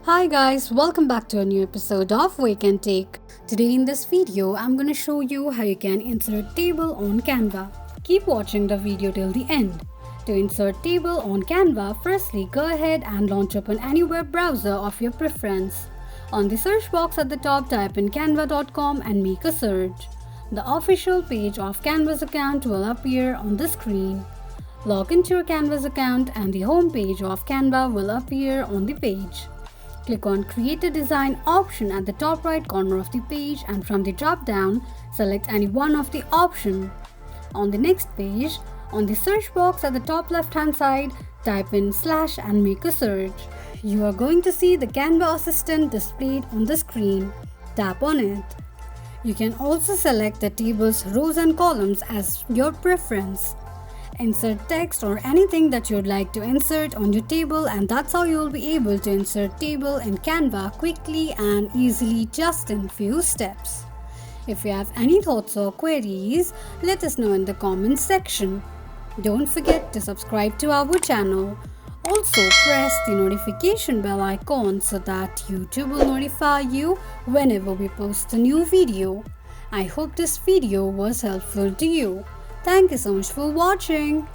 Hi guys, welcome back to a new episode of Wake and Take. Today in this video, I'm gonna show you how you can insert table on Canva. Keep watching the video till the end. To insert table on Canva, firstly go ahead and launch open any web browser of your preference. On the search box at the top, type in canva.com and make a search. The official page of Canva's account will appear on the screen. Log into your Canva's account and the home page of Canva will appear on the page. Click on Create a Design option at the top right corner of the page, and from the drop down, select any one of the option. On the next page, on the search box at the top left hand side, type in / and make a search. You are going to see the Canva assistant displayed on the screen. Tap on it. You can also select the table's rows and columns as your preference. Insert text or anything that you'd like to insert on your table, and that's how you'll be able to insert table in Canva quickly and easily, just in few steps. If you have any thoughts or queries, let us know in the comments section. Don't forget to subscribe to our channel. Also press the notification bell icon so that YouTube will notify you whenever we post a new video. I hope this video was helpful to you. Thank you so much for watching.